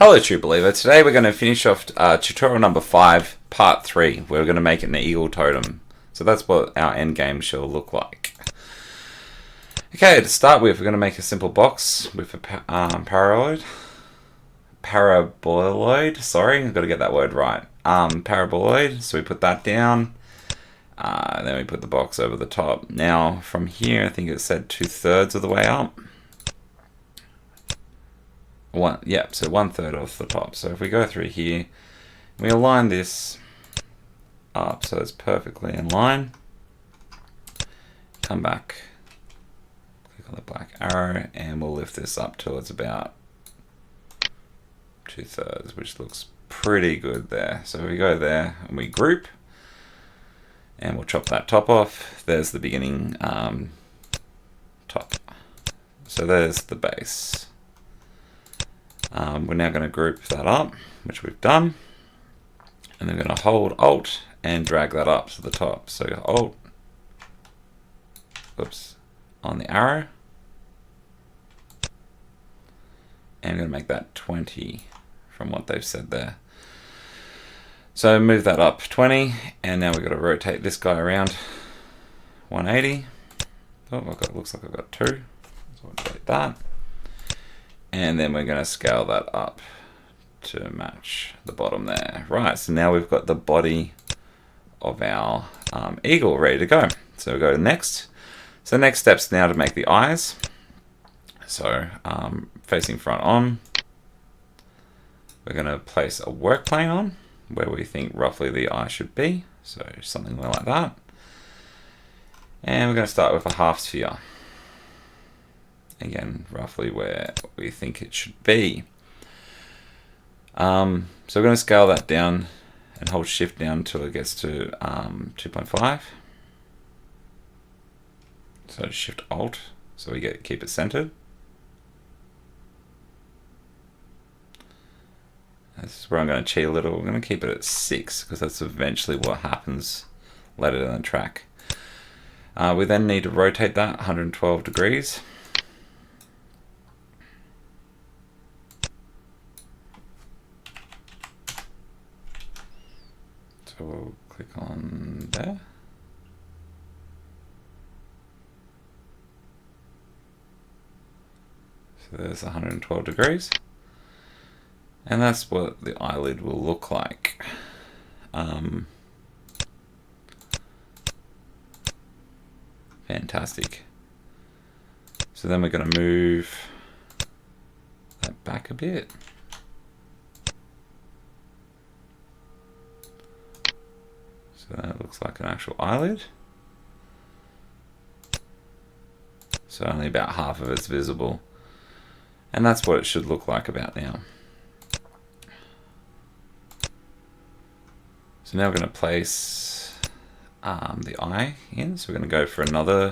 Hello True Believer, today we're going to finish off tutorial number 5, part 3. We're going to make it an eagle totem. So that's what our end game shall look like. Okay, to start with, we're going to make a simple box with a paraboloid, sorry, I've got to get that word right. Paraboloid, so we put that down, and then we put the box over the top. Now from here, I think it said 2/3 of the way up. So 1/3 off the top. So if we go through here, we align this up so it's perfectly in line. Come back, click on the black arrow, and we'll lift this up till it's about 2/3, which looks pretty good there. So we go there and we group, and we'll chop that top off. There's the beginning top. So there's the base. We're now going to group that up, which we've done, and then we're going to hold Alt and drag that up to the top. So Alt, on the arrow, and we're going to make that 20 from what they've said there. So move that up 20, and now we've got to rotate this guy around 180. Oh, looks like I've got 2, so I'll delete that. And then we're going to scale that up to match the bottom there. Right, so now we've got the body of our eagle ready to go. So we'll go to next. So next step's now to make the eyes. So facing front on, we're going to place a work plane on where we think roughly the eye should be. So something like that. And we're going to start with a half sphere. Again, roughly where we think it should be. So we're going to scale that down and hold shift down until it gets to 2.5. So shift alt, so we keep it centered. This is where I'm going to cheat a little. We're going to keep it at 6 because that's eventually what happens later in the track. We then need to rotate that 112 degrees. So we'll click on there. So there's 112 degrees. And that's what the eyelid will look like. Fantastic. So then we're going to move that back a bit. So that looks like an actual eyelid. So only about half of it's visible. And that's what it should look like about now. So now we're going to place the eye in. So we're going to go for another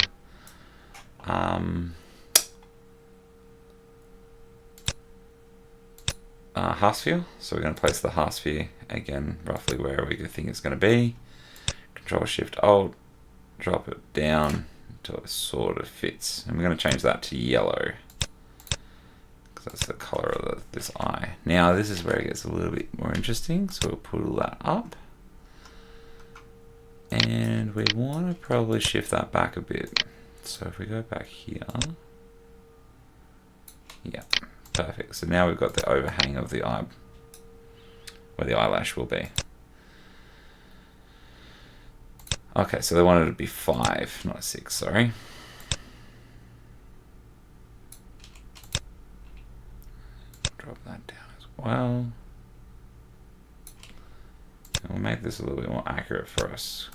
half sphere. So we're going to place the half sphere again roughly where we think it's going to be. Control Shift Alt, drop it down until it sort of fits. And we're going to change that to yellow because that's the color of this eye. Now this is where it gets a little bit more interesting. So we'll pull that up. And we want to probably shift that back a bit. So if we go back here, yeah, perfect. So now we've got the overhang of the eye, where the eyelash will be. Okay, so they wanted it to be 5, not 6, sorry. Drop that down as well. And we'll make this a little bit more accurate for us.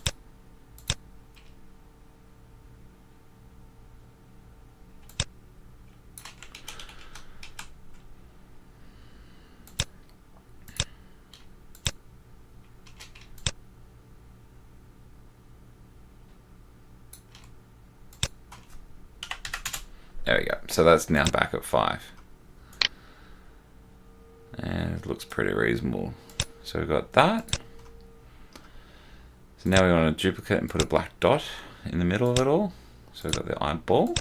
There we go. So that's now back at 5. And it looks pretty reasonable. So we've got that. So now we want to duplicate and put a black dot in the middle of it all. So we've got the eyeball.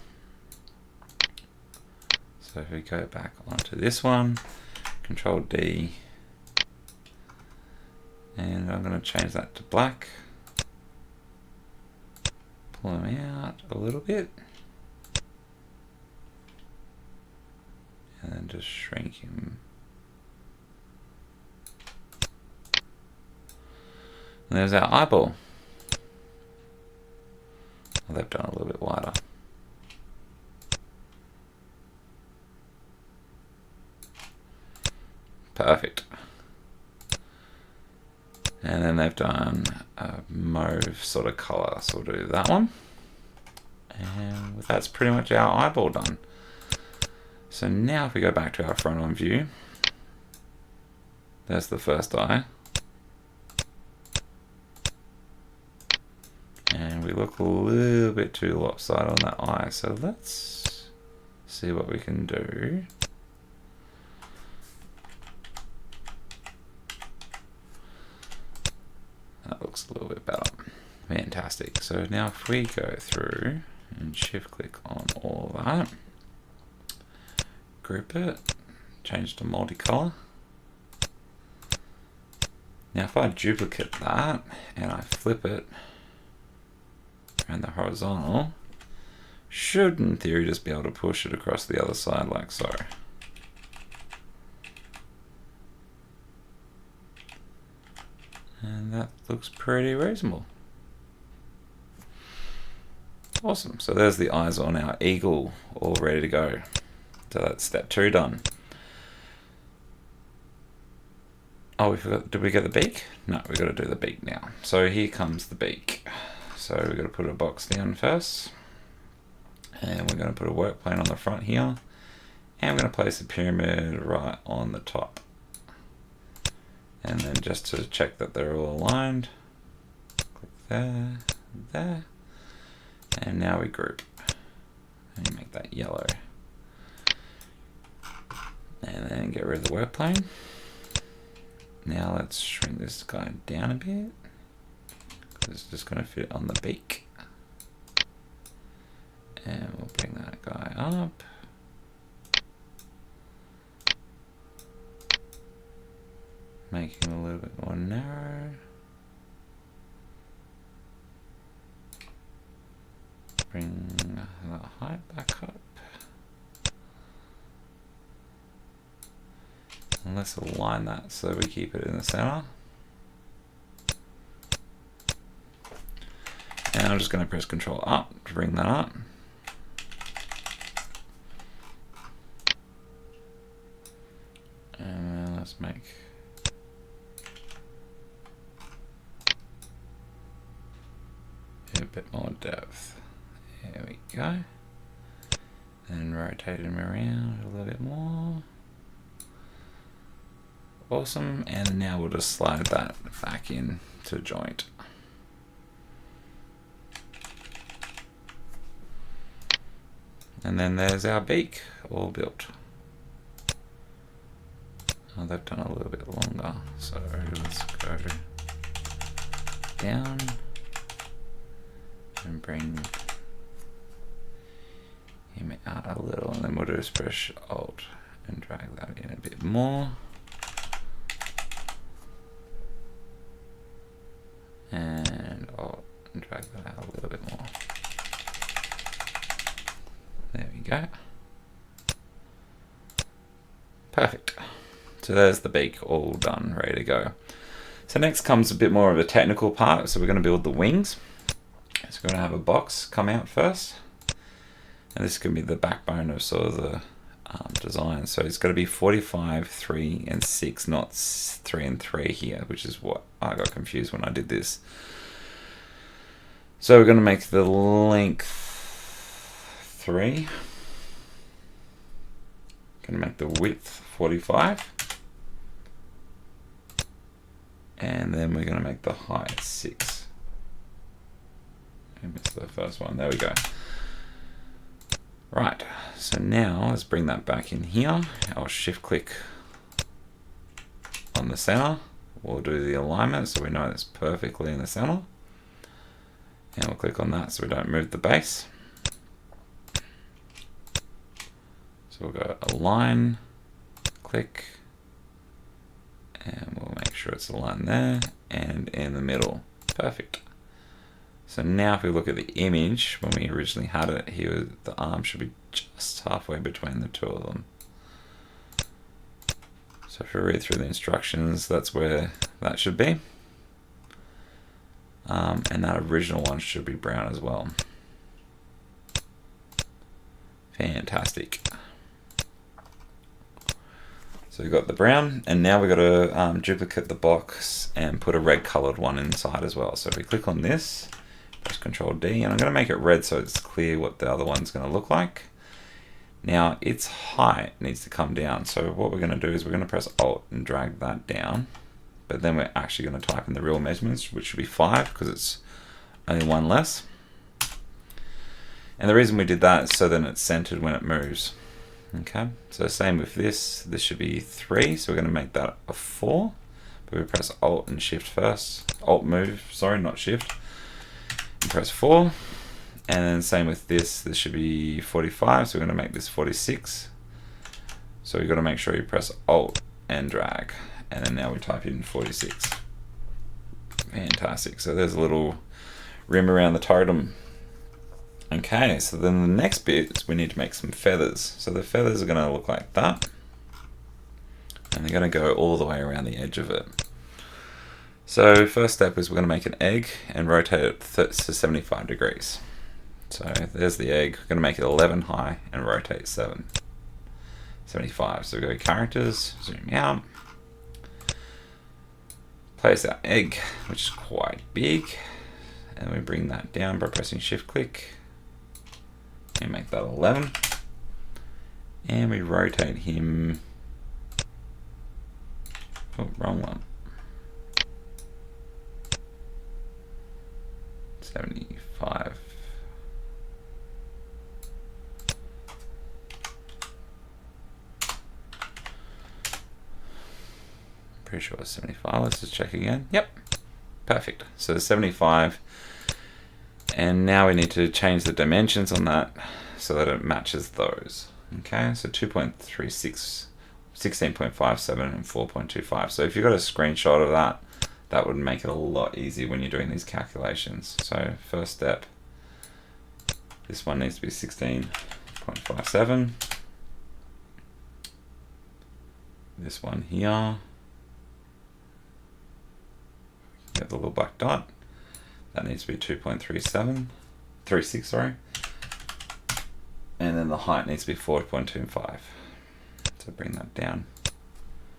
So if we go back onto this one, Control D, and I'm going to change that to black. Pull him out a little bit, and then just shrink him. And there's our eyeball. Well, they've done a little bit wider. Perfect. And then they've done a mauve sort of color, so we'll do that one. And that's pretty much our eyeball done. So now if we go back to our front on view, there's the first eye. And we look a little bit too lopsided on that eye, so let's see what we can do. That looks a little bit better. Fantastic. So now if we go through and shift click on all of that, group it, change to multicolor. Now if I duplicate that and I flip it around the horizontal, should in theory just be able to push it across the other side like so. And that looks pretty reasonable. Awesome. So there's the eyes on our eagle all ready to go. So that's step 2 done. Oh, we forgot, did we get the beak? No, we've got to do the beak now. So here comes the beak. So we've got to put a box down first. And we're going to put a work plane on the front here. And we're going to place a pyramid right on the top. And then just to check that they're all aligned, click there, there. And now we group. And you make that yellow. And then get rid of the work plane. Now let's shrink this guy down a bit, because it's just going to fit on the beak. And we'll bring that guy up. Make him a little bit more narrow. Bring the height back up. And let's align that so we keep it in the center. And I'm just going to press Control up to bring that up. And then let's make a bit more depth. There we go. And rotate him around a little bit more. Awesome. And now we'll just slide that back in to joint. And then there's our beak all built. Oh, they've done a little bit longer, so let's go down and bring him out a little, and then we'll just press Alt and drag that in a bit more. And Alt and drag that out a little bit more. There we go. Perfect. So there's the beak all done, ready to go. So next comes a bit more of a technical part. So we're going to build the wings. So we're going to have a box come out first. And this is going to be the backbone of sort of the design. So it's got to be 45, 3, and 6, not 3 and 3 here, which is what I got confused when I did this. So we're going to make the length 3. Going to make the width 45. And then we're going to make the height 6. I missed the first one. There we go. Right, so now let's bring that back in here. I'll shift click on the center. We'll do the alignment so we know it's perfectly in the center. And we'll click on that so we don't move the base. So we'll go align, click, And we'll make sure it's aligned there and in the middle. Perfect. So now if we look at the image, when we originally had it here, the arm should be just halfway between the two of them. So if we read through the instructions, that's where that should be. And that original one should be brown as well. Fantastic. So we've got the brown, and now we've got to duplicate the box and put a red colored one inside as well. So if we click on this, press Control D, and I'm going to make it red so it's clear what the other one's going to look like. Now its height needs to come down. So what we're going to do is we're going to press Alt and drag that down. But then we're actually going to type in the real measurements, which should be 5 because it's only one less. And the reason we did that is so then it's centered when it moves. Okay, so same with this should be 3, so we're going to make that a 4. But we press Alt and Shift first. Alt move, sorry, not Shift. And press 4. And then same with this should be 45, so we're going to make this 46. So we've got to make sure you press Alt and drag. And then now we type in 46. Fantastic. So there's a little rim around the totem. Okay, so then the next bit is we need to make some feathers. So the feathers are going to look like that. And they're going to go all the way around the edge of it. So first step is we're going to make an egg and rotate it to 75 degrees. So there's the egg. We're going to make it 11 high and rotate 75. So we go characters, zoom out. Place our egg, which is quite big, and we bring that down by pressing shift click and make that 11, and we rotate him, oh, wrong one, 75. Pretty sure it's 75. Let's just check again. Yep, perfect. So 75, and now we need to change the dimensions on that so that it matches those. Okay, so 2.36, 16.57, and 4.25. So if you've got a screenshot of that, that would make it a lot easier when you're doing these calculations. So first step, this one needs to be 16.57. This one here. Get the little black dot. That needs to be 2.36, sorry. And then the height needs to be 4.25. So bring that down.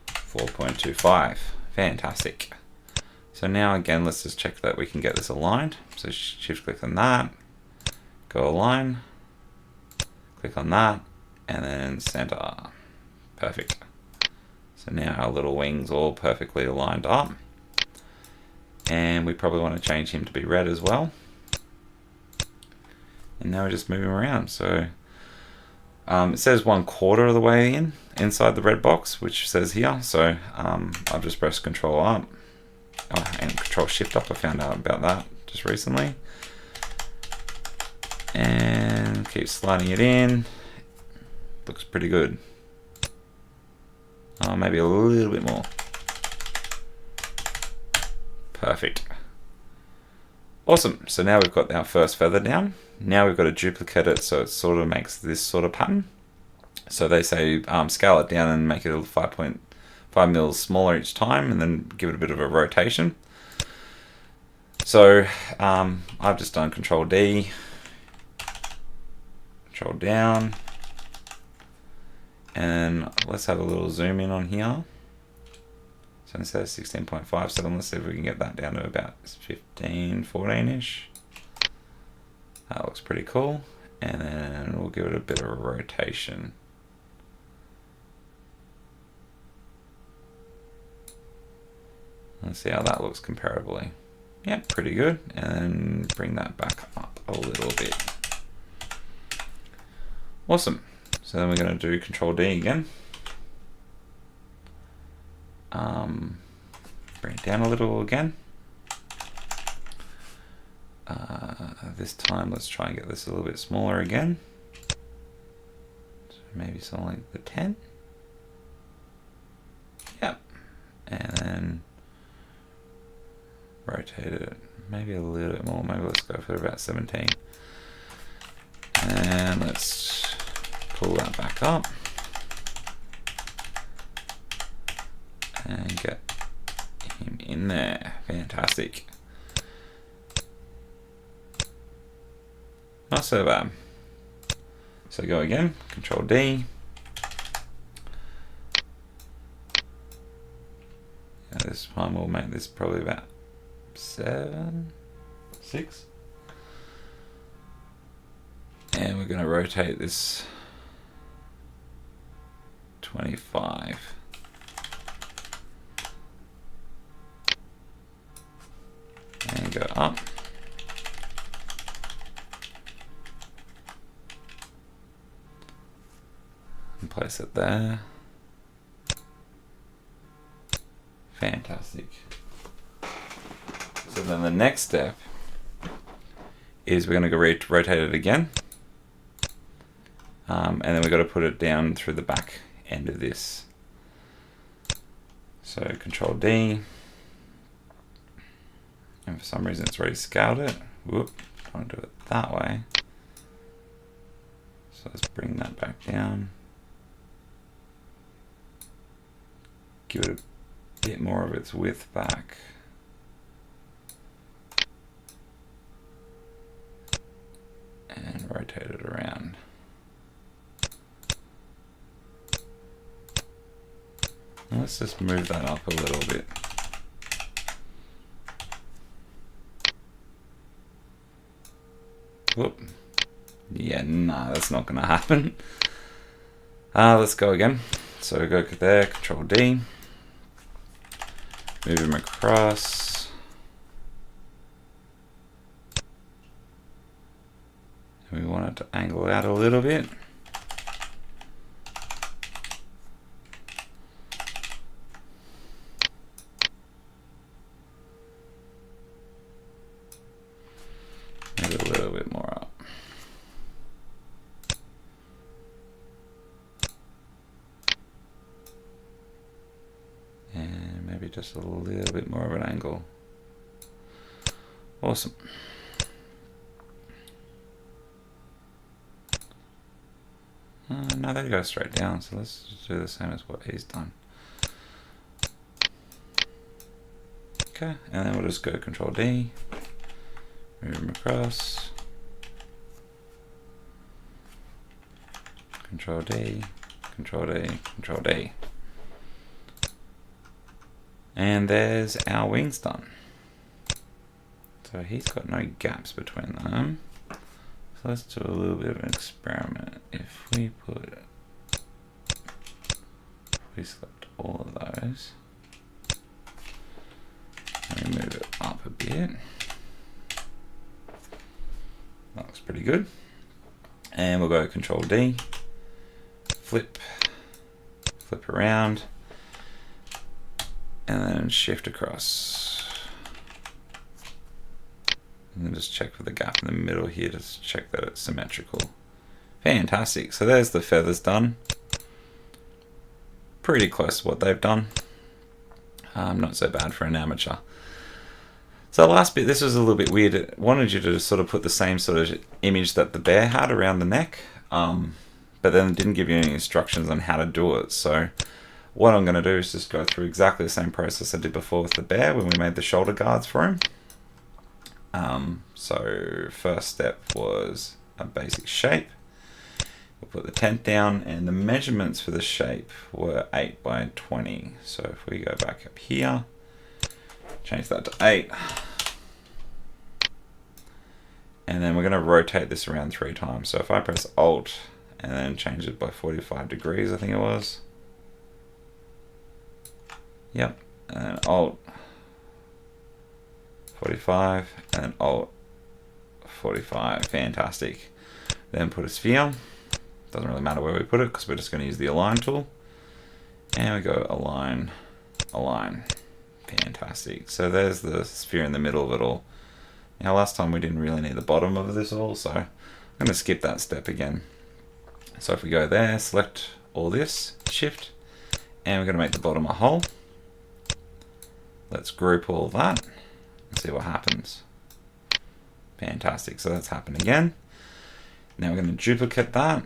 4.25. Fantastic. So now again, let's just check that we can get this aligned. So shift click on that, go align, click on that, and then center. Perfect. So now our little wings all perfectly aligned up. And we probably want to change him to be red as well. And now we just move him around. So it says 1/4 of the way inside the red box, which says here. So I'll just press Control up and Control Shift up. I found out about that just recently. And keep sliding it in. Looks pretty good. Maybe a little bit more. Perfect. Awesome. So now we've got our first feather down. Now we've got to duplicate it so it sort of makes this sort of pattern. So they say scale it down and make it 5.5 mils smaller each time, and then give it a bit of a rotation. So I've just done Control D, Control down, and let's have a little zoom in on here. So instead of 16.57, let's see if we can get that down to about 15, 14-ish. That looks pretty cool. And then we'll give it a bit of a rotation. Let's see how that looks comparably. Yep, pretty good. And then bring that back up a little bit. Awesome. So then we're going to do Control D again. Bring it down a little again. This time let's try and get this a little bit smaller again. So maybe something like the 10. Yep. And rotate it maybe a little bit more. Maybe let's go for about 17. And let's pull that back up. And get him in there. Fantastic. Not so bad. So go again, Control D. This time we'll make this probably about 7, 6. And we're going to rotate this 25. And go up. And place it there. Fantastic. So then the next step is we're going to go rotate it again. And then we've got to put it down through the back end of this. So Control D. And for some reason it's already scaled it. Whoop, I want to do it that way. So let's bring that back down. Give it a bit more of its width back. And rotate it around. And let's just move that up a little bit. Whoop. Yeah, no, that's not going to happen. Let's go again. So go there, Control D. Move him across. We want it to angle out a little bit. Maybe a little bit more up. And maybe just a little bit more of an angle. Awesome. No, they go straight down, so let's just do the same as what he's done. Okay, and then we'll just go Control D, move him across, Control D, Control D, Control D. And there's our wings done. So he's got no gaps between them. So let's do a little bit of an experiment. If we select all of those, and we move it up a bit, that looks pretty good. And we'll go Control D, flip around, and then shift across. And then just check for the gap in the middle here to check that it's symmetrical. Fantastic. So there's the feathers done. Pretty close to what they've done. Not so bad for an amateur. So the last bit, this was a little bit weird. It wanted you to just sort of put the same sort of image that the bear had around the neck, but then it didn't give you any instructions on how to do it. So what I'm going to do is just go through exactly the same process I did before with the bear when we made the shoulder guards for him. So first step was a basic shape. We'll put the tent down, and the measurements for the shape were 8 by 20. So if we go back up here, change that to 8. And then we're going to rotate this around 3 times. So if I press Alt and then change it by 45 degrees, I think it was. Yep, and then Alt 45 and then Alt 45. Fantastic. Then put a sphere. Doesn't really matter where we put it because we're just going to use the align tool. And we go align, align. Fantastic. So there's the sphere in the middle of it all. Now last time we didn't really need the bottom of this all, so I'm going to skip that step again. So if we go there, select all this, shift, and we're going to make the bottom a hole. Let's group all that. See what happens. Fantastic. So that's happened again. Now we're going to duplicate that.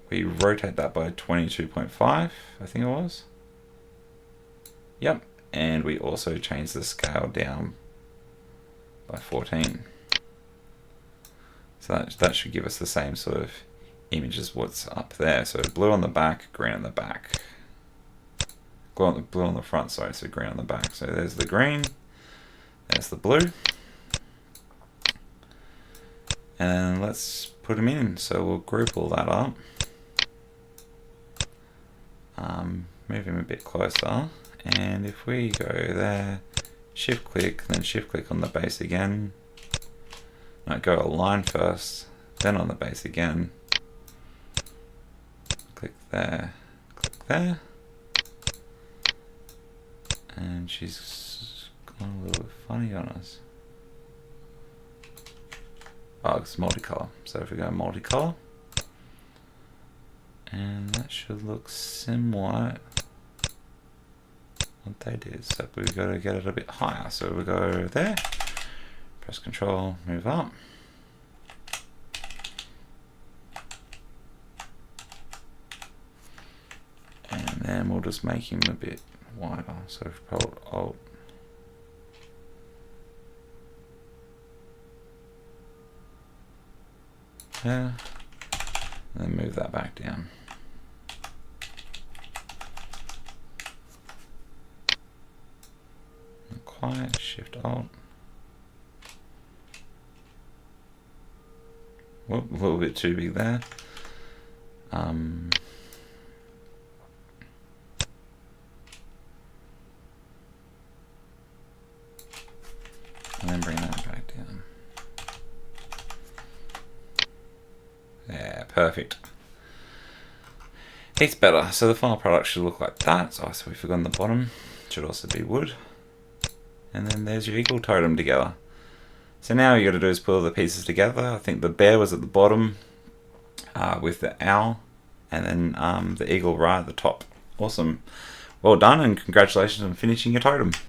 We rotate that by 22.5, I think it was. Yep. And we also change the scale down by 14. So that should give us the same sort of image as what's up there. So blue on the back, green on the back. Blue on the front, sorry, so green on the back. So there's the green, there's the blue. And let's put them in. So we'll group all that up. Move him a bit closer. And if we go there, shift click, then shift click on the base again. No, go align first, then on the base again. Click there, click there. And she's gone a little bit funny on us. Oh, it's multicolor. So if we go multicolor, and that should look similar what they did. So we've got to get it a bit higher. So we go there, press Control, move up. And then we'll just make him a bit wider. So if we hold Alt, there, and then move that back down. Not quite, Shift Alt. Whoop, a little bit too big there. And then bring that back down. Yeah, perfect. It's better. So the final product should look like that. So we've forgotten the bottom. Should also be wood. And then there's your eagle totem together. So now all you got to do is put all the pieces together. I think the bear was at the bottom with the owl, and then the eagle right at the top. Awesome. Well done, and congratulations on finishing your totem.